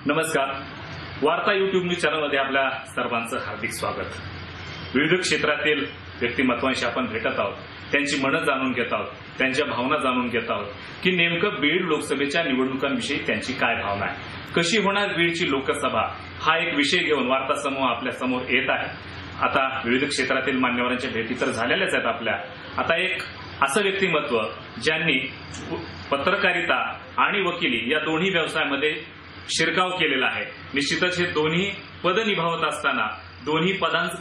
नमस्कार. वार्ता YouTube news चॅनलमध्ये आपल्या सर्वांचं हार्दिक स्वागत. विविध क्षेत्रातील व्यक्तिमत्वांशी आपण भेटत आहोत, त्यांची मनं जाणून घेत आहोत, त्यांच्या भावना जाणून घेत आहोत की नेमकं बीड लोकसभेच्या निवडणुकांविषयी त्यांची काय भावना आहे, कशी होणार बीडची लोकसभा, हा एक विषय घेऊन वार्ता समूह आपल्या समोर येत आहे. आता विविध क्षेत्रातील मान्यवरांच्या भेटी तर झालेल्याच आहेत आपल्या. आता एक असं व्यक्तिमत्व ज्यांनी पत्रकारिता आणि वकिली या दोन्ही व्यवसायामध्ये शिरकाव केलेला आहे. निश्चितच हे दोन्ही पद निभावत असताना, दोन्ही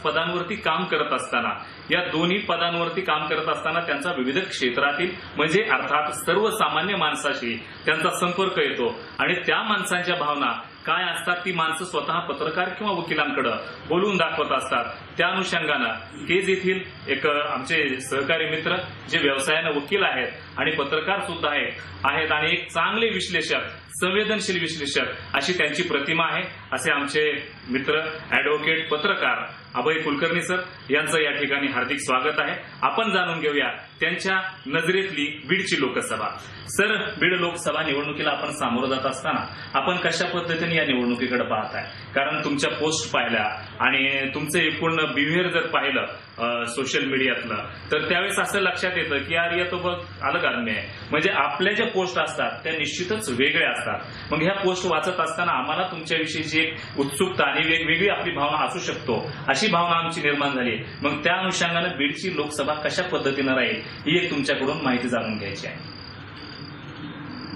पदांवरती काम करत असताना, या दोन्ही पदांवरती काम करत असताना त्यांचा विविध क्षेत्रातील म्हणजे अर्थात सर्वसामान्य माणसाशी त्यांचा संपर्क येतो आणि त्या माणसांच्या भावना काय असतात ती माणसं स्वतः पत्रकार किंवा वकिलांकडे बोलून दाखवत असतात. त्या अनुषंगानं केज येथील एक आमचे सहकारी मित्र जे व्यवसायानं वकील आहेत आणि पत्रकार सुद्धा आहेत आणि एक चांगले विश्लेषक, संवेदनशील विश्लेषक अशी त्यांची प्रतिमा आहे. असे आमचे मित्र ऍडव्होकेट पत्रकार अभय कुलकर्णी सर यांचं या ठिकाणी हार्दिक स्वागत आहे. आपण जाणून घेऊया त्यांच्या नजरेतली बीडची लोकसभा. सर, बीड लोकसभा निवडणुकीला आपण सामोरं जात असताना आपण कशा पद्धतीने या निवडणुकीकडे पाहताय? कारण तुमच्या पोस्ट पाहिल्या आणि तुमचं एकूण बिहेवियर जर पाहिलं सोशल मीडियातलं तर त्यावेळेस असं लक्षात येतं की यार तो बघ आलं कारण आहे. म्हणजे आपल्या ज्या पोस्ट असतात त्या निश्चितच वेगळ्या असतात. मग ह्या पोस्ट वाचत असताना आम्हाला तुमच्याविषयीची एक उत्सुकता आणि वेगवेगळी आपली भावना असू शकतो अशी भावना आमची निर्माण झाली. मग त्या अनुषंगानं बीडची लोकसभा कशा पद्धतीनं राहील ही एक तुमच्याकडून माहिती जाणून घ्यायची आहे.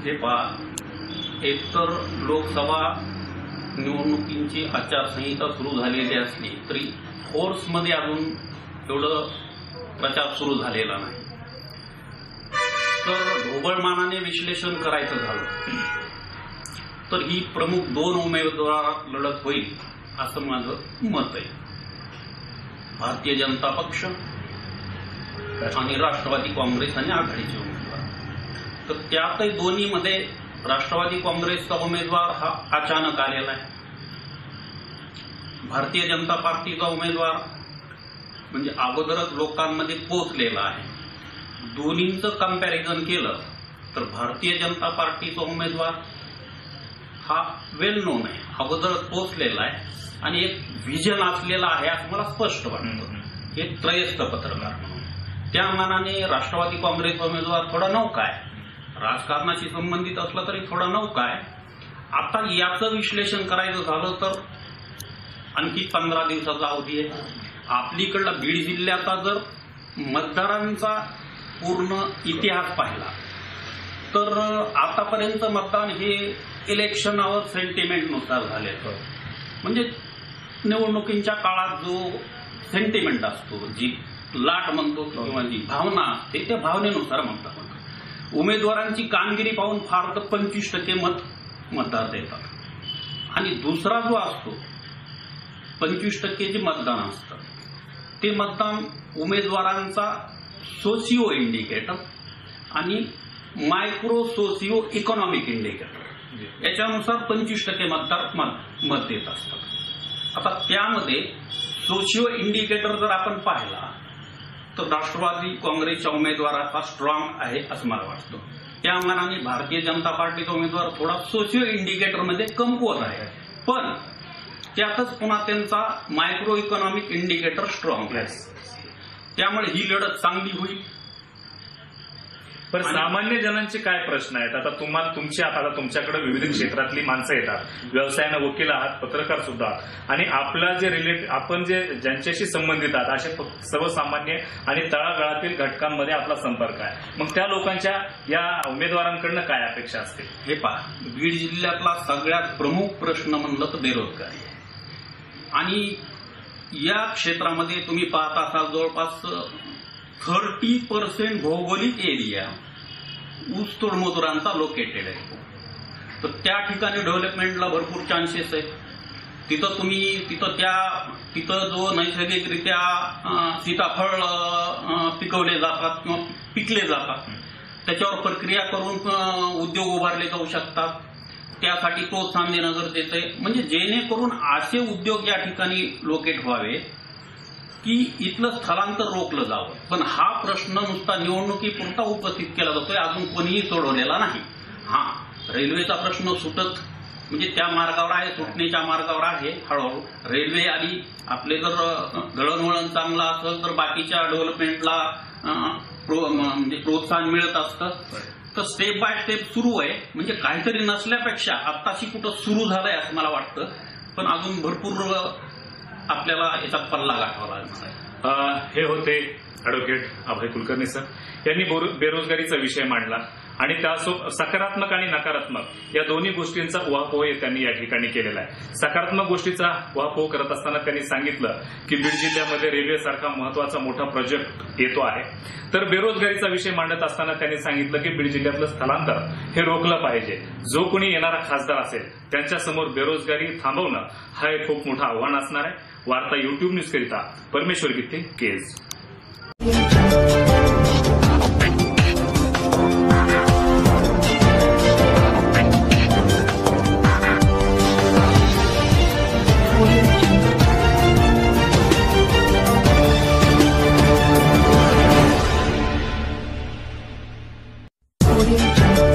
हे पहा, एकतर लोकसभा निवडणुकींची आचारसंहिता सुरू झालेली असली तरी फोर्समध्ये अजून एवढं प्रचार सुरू झालेला नाही. तर ढोबळमानाने विश्लेषण करायचं झालं तर ही प्रमुख दोन उमेदवार लढत होईल असं माझं मत आहे. भारतीय जनता पक्ष आणि राष्ट्रवादी काँग्रेस आणि आघाडीचे उमेदवार. तर त्यातही दोन्हीमध्ये राष्ट्रवादी काँग्रेसचा उमेदवार हा अचानक आलेला आहे. भारतीय जनता पार्टीचा उमेदवार म्हणजे अगोदरच लोकांमध्ये पोहोचलेला आहे. दोन्हींचं कंपॅरिझन केलं तर भारतीय जनता पार्टीचा उमेदवार हा वेल नोन आहे, अगोदरच पोहोचलेला आहे आणि एक व्हिजन असलेला आहे असं मला स्पष्ट वाटतं. हे त्रयस्थ पत्रकार म्हणून. त्या मानाने राष्ट्रवादी काँग्रेसचा उमेदवार थोडा नौका आहे, राजकारणाशी संबंधित असला तरी थोडा नौका आहे. आता याचं विश्लेषण करायचं झालं तर आणखी 15 दिवसाचा अवधी आहे. आपलीकडला बीड जिल्ह्याचा जर मतदारांचा पूर्ण इतिहास पाहिला तर आतापर्यंत मतदान हे इलेक्शनावर सेंटिमेंटनुसार झाले. म्हणजे निवडणुकींच्या काळात जो सेंटिमेंट असतो, जी लाट म्हणतो किंवा जी भावना असते त्या भावनेनुसार मतदान होतं. उमेदवारांची कामगिरी पाहून फार तर 25% मतदार देतात आणि दुसरा जो असतो 25% जे मतदान असतं ते मतदान उमेदवारांचा सोशिओ इंडिकेटर आणि मायक्रो सोशिओ इकॉनॉमिक इंडिकेटर याच्यानुसार 25% मतदार मत देत असतात. आता त्यामध्ये सोशिओ इंडिकेटर जर आपण पाहिला तर राष्ट्रवादी काँग्रेसच्या उमेदवाराचा स्ट्रॉंग आहे असं मला वाटतं. त्या मानाने भारतीय जनता पार्टीचा उमेदवार थोडा सोशिओ इंडिकेटरमध्ये कमकुवत आहे, पण त्यातच पुन्हा त्यांचा मायक्रो इकॉनॉमिक इंडिकेटर स्ट्रॉंग आहे. त्यामुळे ही लढत चांगली होईल. पण सामान्य जनांचे काय प्रश्न आहेत? आता तुमच्याकडे विविध क्षेत्रातली माणसं येतात, व्यवसायानं वकील आहात, पत्रकार सुद्धा आहात आणि आपला जे आपण जे ज्यांच्याशी संबंधित आहात असे सर्वसामान्य आणि तळागाळातील घटकांमध्ये आपला संपर्क आहे. मग त्या लोकांच्या या उमेदवारांकडनं काय अपेक्षा असते? हे पहा, बीड जिल्ह्यातला सगळ्यात प्रमुख प्रश्न म्हणलं तर बेरोजगारी आहे. आणि या क्षेत्रामध्ये तुम्ही पाहत असाल जवळपास 30% भौगोलिक एरिया ऊसतोड मजुरांचा लोकेटेड आहे. तर त्या ठिकाणी डेव्हलपमेंटला भरपूर चान्सेस आहेत. तिथं जो नैसर्गिकरित्या सीताफळ पिकवले जातात किंवा पिकले जातात त्याच्यावर प्रक्रिया करून उद्योग उभारले जाऊ शकतात. त्यासाठी प्रोत्साहन देणं गरजेचं आहे. म्हणजे जेणेकरून असे उद्योग या ठिकाणी लोकेट व्हावे की इथलं स्थलांतर रोखलं जावं. पण हा प्रश्न नुसता निवडणुकीपुरता उपस्थित केला जातोय, अजून कोणीही सोडवलेला नाही. रेल्वेचा प्रश्न सुटत म्हणजे त्या मार्गावर आहे, सुटण्याच्या मार्गावर आहे हळूहळू. रेल्वे आली, आपले जर दळणवळण चांगलं असेल तर बाकीच्या डेव्हलपमेंटला म्हणजे प्रोत्साहन मिळत असतं. तर स्टेप बाय स्टेप सुरू आहे. म्हणजे काहीतरी नसल्यापेक्षा आत्ताशी कुठं सुरू झालंय असं मला वाटतं, पण अजून भरपूर आपल्याला याचा पल्ला गाठावा लागणार आहे. हे होते ॲडव्होकेट अभय कुलकर्णी सर. यांनी बेरोजगारीचा विषय मांडला आणि त्यासोबत सकारात्मक आणि नकारात्मक या दोन्ही गोष्टींचा उहापोह त्यांनी या ठिकाणी केलेला आहे. सकारात्मक गोष्टीचा उहापोह करत असताना त्यांनी सांगितलं की बीड जिल्ह्यामध्ये रेल्वेसारखा महत्वाचा मोठा प्रोजेक्ट येतो आहे. तर बेरोजगारीचा विषय मांडत असताना त्यांनी सांगितलं की बीड जिल्ह्यातलं स्थलांतर हे रोखलं पाहिजे. जो कोणी येणारा खासदार असेल त्यांच्यासमोर बेरोजगारी थांबवणं हा एक खूप मोठं आव्हान असणार आहे. वार्ता युट्यूब न्यूज करिता परमेश्वर गित्ते, केज. Audio Jungle.